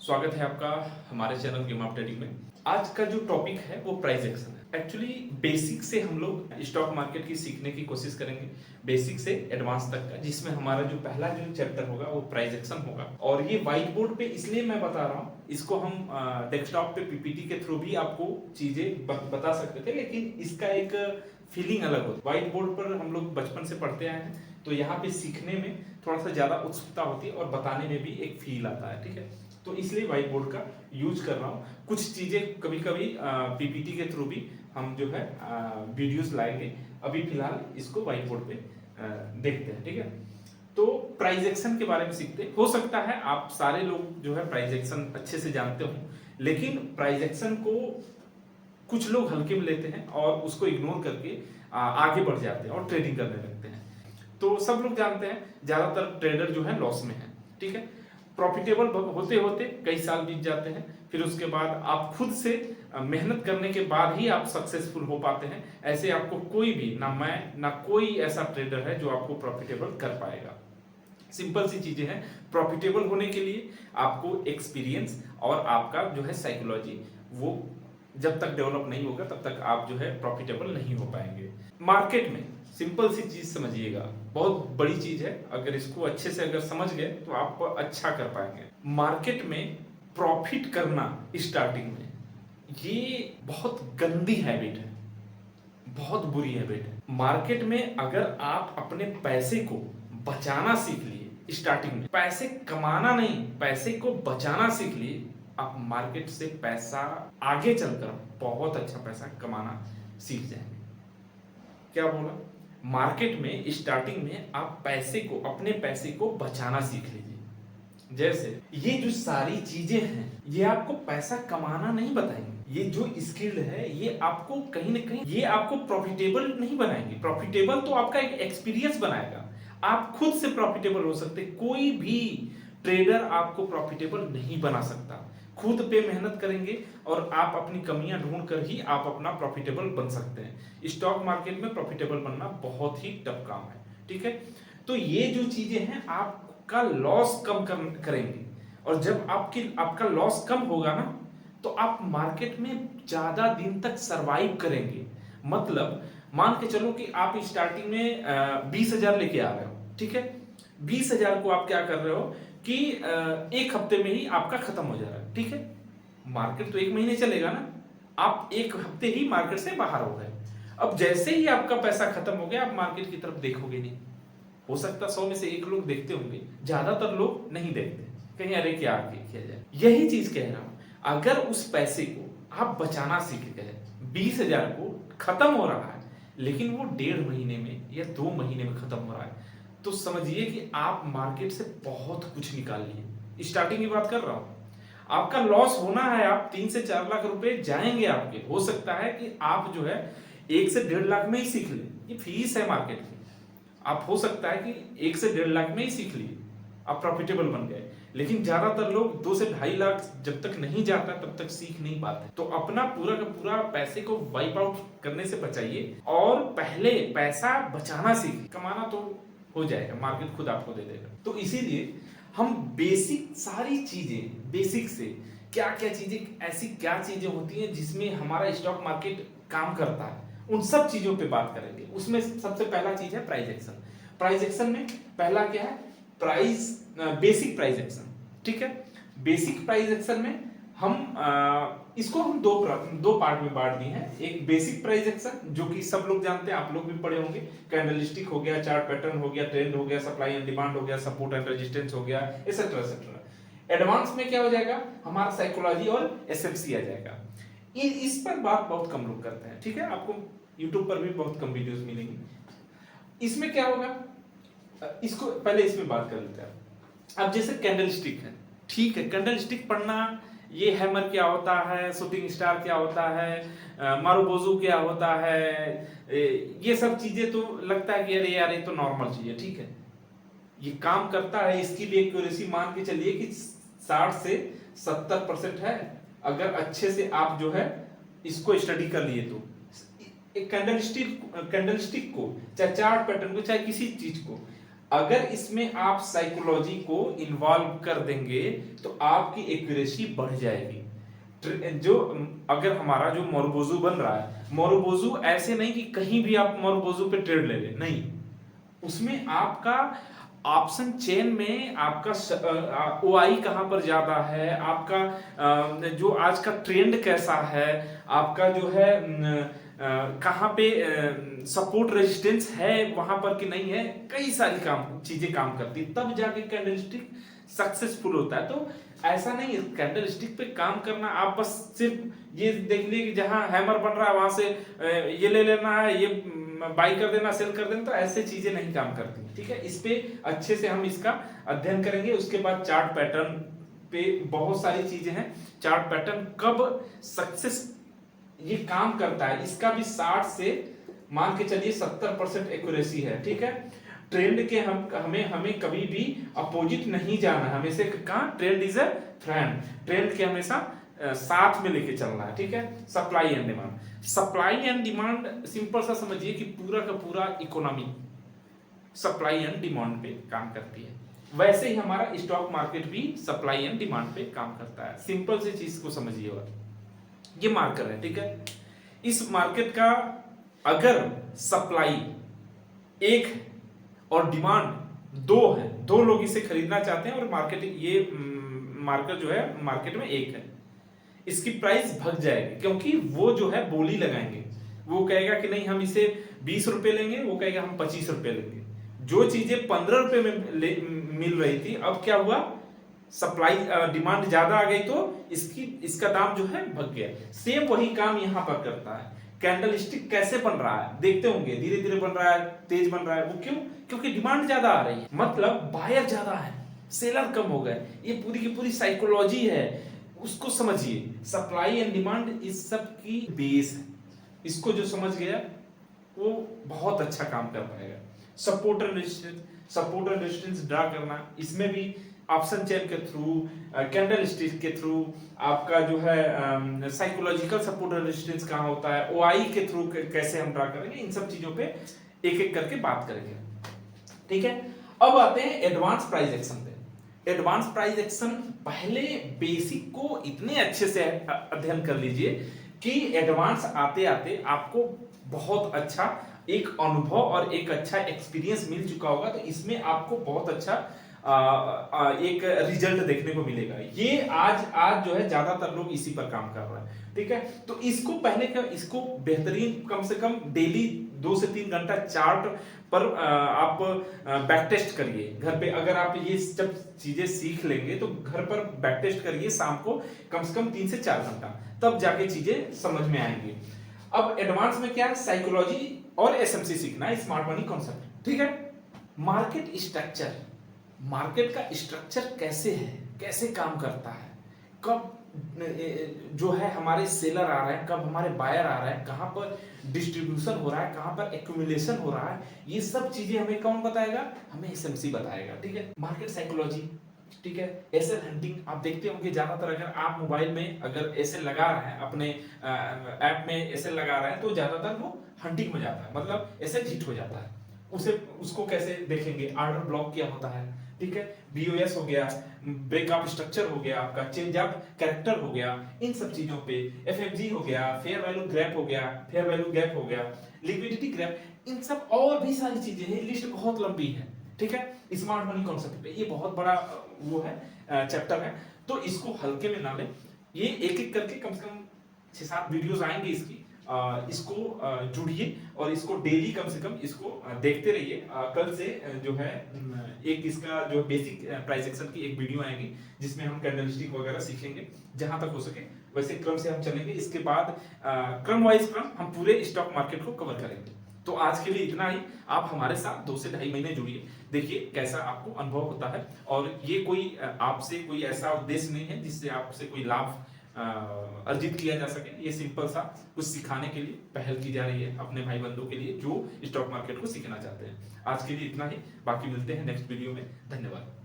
स्वागत है आपका हमारे चैनल गेम ऑफ ट्रेडिंग में। आज का जो टॉपिक है वो प्राइस एक्शन है। एक्चुअली बेसिक से हम लोग स्टॉक मार्केट की सीखने की कोशिश करेंगे, बेसिक से एडवांस तक का, जिसमें हमारा जो पहला जो चैप्टर होगा वो प्राइस एक्शन होगा। और ये व्हाइट बोर्ड पे इसलिए मैं बता रहा हूँ, इसको हम डेस्कटॉप पे पीपीटी के थ्रू भी आपको चीजें बता सकते थे, लेकिन इसका एक फीलिंग अलग होती है। व्हाइट बोर्ड पर हम लोग बचपन से पढ़ते आए हैं, तो यहाँ पे सीखने में थोड़ा सा ज्यादा उत्सुकता होती है और बताने में भी एक फील आता है। ठीक है, तो इसलिए व्हाइट बोर्ड का यूज कर रहा हूँ। कुछ चीजें कभी कभी पीपीटी के थ्रू भी हम जो है वीडियोस लाएंगे। अभी फिलहाल इसको व्हाइट बोर्ड पे देखते हैं। ठीक है, तो प्राइस एक्शन के बारे में सीखते हैं। हो सकता है आप सारे लोग जो है प्राइस एक्शन अच्छे से जानते हो, लेकिन प्राइस एक्शन को कुछ लोग हल्के में लेते हैं और उसको इग्नोर करके आगे बढ़ जाते हैं और ट्रेडिंग करने लगते हैं। तो सब लोग जानते हैं ज्यादातर ट्रेडर जो है लॉस में है। ठीक है, प्रॉफिटेबल होते होते कई साल बीत जाते हैं, फिर उसके बाद आप खुद से मेहनत करने के बाद ही आप सक्सेसफुल हो पाते हैं। ऐसे आपको कोई भी, ना मैं ना कोई ऐसा ट्रेडर है जो आपको प्रॉफिटेबल कर पाएगा। सिंपल सी चीजें हैं। प्रॉफिटेबल होने के लिए आपको एक्सपीरियंस और आपका जो है साइकोलॉजी, वो जब तक डेवलप नहीं होगा तब तक आप जो है प्रॉफिटेबल नहीं हो पाएंगे। मार्केट में सिंपल सी चीज समझिएगा, बहुत बड़ी चीज है। अगर इसको अच्छे से अगर समझ गए तो आप अच्छा कर पाएंगे। मार्केट में प्रॉफिट करना स्टार्टिंग में ये बहुत गंदी हैबिट है, बहुत बुरी हैबिट है। मार्केट में अगर आप अपने पैसे को बचाना सीख लिए, स्टार्टिंग में पैसे कमाना नहीं, पैसे को बचाना सीख लिए, आप मार्केट से पैसा आगे चलकर बहुत अच्छा पैसा कमाना सीख जाएंगे। क्या बोला? मार्केट में स्टार्टिंग में आप पैसे को, अपने पैसे को बचाना सीख लीजिए। जैसे ये जो सारी चीजें हैं ये आपको पैसा कमाना नहीं बताएंगे। ये जो स्किल है ये आपको कहीं ना कहीं ये आपको प्रॉफिटेबल नहीं बनाएंगे। प्रॉफिटेबल तो आपका एक एक्सपीरियंस बनाएगा। आप खुद से प्रॉफिटेबल हो सकते, कोई भी ट्रेडर आपको प्रॉफिटेबल नहीं बना सकता। खुद पे मेहनत करेंगे और आप अपनी कमियां ढूंढ कर ही आप अपना प्रॉफिटेबल बन सकते हैं। स्टॉक मार्केट में प्रॉफिटेबल बनना बहुत ही टफ काम है। ठीक है, तो ये जो चीजें हैं आपका लॉस कम करेंगे, और जब आपका लॉस कम होगा ना, तो आप मार्केट में ज्यादा दिन तक सरवाइव करेंगे। मतलब मान के चलो कि आप स्टार्टिंग में 20,000 लेके आ रहे हो। ठीक है, 20,000 को आप क्या कर रहे हो कि एक हफ्ते में ही आपका खत्म हो जा रहा है। ठीक है, मार्केट तो एक महीने चलेगा ना, आप एक हफ्ते ही मार्केट से बाहर हो गए। अब जैसे ही आपका पैसा खत्म हो गया, आप मार्केट की तरफ देखोगे नहीं। हो सकता 100 में से एक लोग देखते होंगे, ज्यादातर लोग नहीं देखते, कहीं अरे क्या आगे किया जाए। यही चीज कह रहा हूं, अगर उस पैसे को आप बचाना सीख गए, 20,000 को खत्म हो रहा है, लेकिन वो 1.5 महीने में या 2 महीने में खत्म हो रहा है, तो समझिए कि आप मार्केट से बहुत कुछ निकाल लिए। स्टार्टिंग की बात कर रहा हूं, आपका लॉस होना है, आप 3 से 4 लाख रुपए जाएंगे आपके। हो सकता है कि आप जो है 1 से 1.5 लाख में ही सीख ले, ये फीस है मार्केट की। आप हो सकता है कि 1 से 1.5 लाख में ही सीख लिए, आप प्रॉफिटेबल बन गए। लेकिन ज्यादातर लोग 2 से 2.5 लाख जब तक नहीं जाता तब तक सीख नहीं पाते। तो अपना पूरा का पूरा पैसे को वाइप आउट करने से बचाइए और पहले पैसा बचाना सीखिए। कमाना तो हो जाएगा, मार्केट खुद आपको दे देगा। तो इसीलिए हम बेसिक सारी चीजें, बेसिक से क्या क्या चीजें, ऐसी क्या चीजें होती हैं जिसमें हमारा स्टॉक मार्केट काम करता है, उन सब चीजों पे बात करेंगे। उसमें सबसे पहला चीज है प्राइस एक्शन। प्राइस एक्शन में पहला क्या है? Price, basic price action. ठीक है, बेसिक प्राइस एक्शन में इसको हम दो पार्ट में बांट दिए हैं। एक बेसिक प्राइस एक्शन जो कि सब लोग जानते हैं, आप लोग भी पढ़े होंगे। कैंडलस्टिक हो गया, चार्ट पैटर्न हो गया, ट्रेंड हो गया, सप्लाई एंड डिमांड हो गया, सपोर्ट एंड रेजिस्टेंस हो गया, एटसेट्रा एटसेट्रा। एडवांस में क्या हो जाएगा? हमारा साइकोलॉजी और एसएफसी आ जाएगा। इस पर बात बहुत कम लोग करते हैं। ठीक है, आपको यूट्यूब पर भी बहुत कम वीडियोस मिलेंगी। इसमें क्या होगा, इसको पहले इसमें बात कर लेते हैं। अब जैसे कैंडलस्टिक है, ठीक है, कैंडलस्टिक पढ़ना, ये हैमर क्या होता है, शूटिंग स्टार क्या होता है, मारुबोजू क्या होता है, ये सब चीजें तो लगता है कि अरे यार ये तो नॉर्मल चीज है। ठीक है, ये काम करता है, इसकी भी एक्यूरेसी मान के चलिए कि 60 से 70% है। अगर अच्छे से आप जो है इसको स्टडी कर लिए तो एक कैंडलस्टिक को, चाहे चार्ट पैटर्न को, चाहे किसी चीज को अगर इसमें आप साइकोलॉजी को इन्वॉल्व कर देंगे तो आपकी एक्यूरेसी बढ़ जाएगी। जो अगर हमारा जो मोरबोजू बन रहा है, मोरबोजू ऐसे नहीं कि कहीं भी आप मोरबोजू पे ट्रेड ले लें, नहीं, उसमें आपका ऑप्शन चेन में आपका ओआई कहां पर ज्यादा है, आपका जो आज का ट्रेंड कैसा है, आपका जो है कहां पे सपोर्ट रेजिस्टेंस है वहां पर कि नहीं है, कई सारी चीजें काम करती है, तब जाके कैंडलस्टिक सक्सेसफुल होता है। तो ऐसा नहीं है कैंडलस्टिक पे काम करना, आप बस सिर्फ ये देख लीजिए कि जहां हैमर बन रहा है वहां से ये ले लेना है, ये बाई कर देना, सेल कर देना, तो ऐसे चीजें नहीं काम करती। ठीक है, इस पे अच्छे से हम इसका अध्ययन करेंगे। उसके बाद चार्ट पैटर्न पे बहुत सारी चीजें हैं, चार्ट पैटर्न कब सक्सेस ये काम करता है, इसका भी 60 से मान के चलिए 70% एक्यूरेसी है। ठीक है, ट्रेंड के हमें कभी भी अपोजिट नहीं जाना, हमेशा कहां trend is a friend, trend के हमेशा साथ में लेके चलना है। ठीक है, supply and demand, supply and demand simple सा समझिए कि पूरा का पूरा इकोनॉमी सप्लाई एंड डिमांड पे काम करती है। वैसे ही हमारा स्टॉक मार्केट भी सप्लाई एंड डिमांड पे काम करता है। सिंपल सी चीज को समझिए, और ये मार्कर है। ठीक है, इस मार्केट का अगर सप्लाई एक है और डिमांड दो है, दो लोग इसे खरीदना चाहते हैं और मार्केट ये मार्कर जो है मार्केट में एक है, इसकी प्राइस भग जाएगी, क्योंकि वो जो है बोली लगाएंगे, वो कहेगा कि नहीं हम इसे 20 रुपए लेंगे, वो कहेगा हम 25 रुपए लेंगे। जो चीजें 15 रुपए में मिल रही थी, अब क्या हुआ, सप्लाई डिमांड ज्यादा आ गई तो इसका दाम जो है भग गया। सेम वही काम यहां पर करता है। कैंडलस्टिक कैसे बन रहा है देखते होंगे, धीरे धीरे बन रहा है, तेज बन रहा है, वो क्यों, क्योंकि डिमांड ज्यादा आ रही है, मतलब बायर ज्यादा है, सेलर कम हो गए। ये पूरी की पूरी साइकोलॉजी है, उसको समझिए। सप्लाई एंड डिमांड इस सब की बेस है, इसको जो समझ गया वो बहुत अच्छा काम कर पाएगा। सपोर्ट एंड रेजिस्टेंस ड्रा करना, इसमें भी ऑप्शन चेन के थ्रू, कैंडलस्टिक के थ्रू, आपका जो है साइकोलॉजिकल सपोर्ट एंड रेजिस्टेंस कहां होता है, ओआई के थ्रू कैसे हम ड्रा करेंगे, इन सब चीजों पे एक एक करके बात करेंगे। ठीक है, अब आते हैं एडवांस प्राइस एक्शन पे। एडवांस प्राइस एक्शन, पहले बेसिक को इतने अच्छे से अध्ययन कर लीजिए कि एडवांस आते आते आपको बहुत अच्छा एक अनुभव और एक अच्छा एक्सपीरियंस मिल चुका होगा, तो इसमें आपको बहुत अच्छा एक रिजल्ट देखने को मिलेगा। ये आज जो है ज्यादातर लोग इसी पर काम कर रहे हैं। ठीक है, तो इसको पहले इसको बेहतरीन कम से कम डेली 2 से 3 घंटा चार्ट पर आप बैक टेस्ट करिए घर पे। अगर आप ये जब चीजें सीख लेंगे तो घर पर बैक टेस्ट करिए शाम को कम से कम 3 से 4 घंटा, तब जाके चीजें समझ में आएंगी। अब एडवांस में क्या है, साइकोलॉजी और एसएमसी सीखना है, स्मार्ट मनी कॉन्सेप्ट। ठीक है, मार्केट स्ट्रक्चर, मार्केट का स्ट्रक्चर कैसे है, कैसे काम करता है, कब जो है हमारे सेलर आ रहे हैं, कब हमारे बायर आ रहे हैं, कहां पर डिस्ट्रीब्यूशन हो रहा है, कहां पर एक्यूमुलेशन हो रहा है, ये सब चीजें हमें कौन बताएगा, हमें एसएमसी बताएगा। ठीक है, मार्केट साइकोलॉजी। ठीक है, एसएल हंटिंग आप देखते होंगे ज्यादातर, अगर आप मोबाइल में अगर एसएल लगा रहे हैं, अपने ऐप में एसएल लगा रहे हैं, तो ज्यादातर वो हंटिंग में जाता है, मतलब एसएल हिट हो जाता है। उसको कैसे देखेंगे, ऑर्डर ब्लॉक क्या होता है, ठीक है, बीओएस हो गया, ब्रेकअप स्ट्रक्चर हो गया, आपका चेंज ऑफ कैरेक्टर हो गया, इन सब चीजों पे एफएफजी हो गया, फेयर वैल्यू गैप हो गया, फेयर वैल्यू गैप हो गया, लिक्विडिटी गैप, इन सब और भी सारी चीजें हैं, लिस्ट बहुत लंबी है। ठीक है, स्मार्ट मनी कॉन्सेप्ट पे ये बहुत बड़ा वो है चैप्टर है, तो इसको हल्के में ना लें, ये एक एक करके कम से कम 6-7 वीडियोस आएंगे इसकी, इसको जुड़िए और इसको डेली कम से कम इसको देखते रहिए। कल से जो है एक इसका जो बेसिक प्राइस एक्शन की एक वीडियो आएगी जिसमें हम कैंडलस्टिक वगैरह सीखेंगे, जहां तक हो सके वैसे क्रम से हम चलेंगे। इसके बाद क्रम वाइज हम पूरे स्टॉक मार्केट को कवर करेंगे। तो आज के लिए इतना ही, आप हमारे साथ 2 से 2.5 महीने जुड़िए, देखिए कैसा आपको अनुभव होता है। और ये कोई आपसे कोई ऐसा उद्देश्य नहीं है जिससे आपसे कोई लाभ अर्जित किया जा सके, ये सिंपल सा कुछ सिखाने के लिए पहल की जा रही है अपने भाई बंधुओं के लिए जो स्टॉक मार्केट को सीखना चाहते हैं। आज के लिए इतना ही, बाकी मिलते हैं नेक्स्ट वीडियो में। धन्यवाद।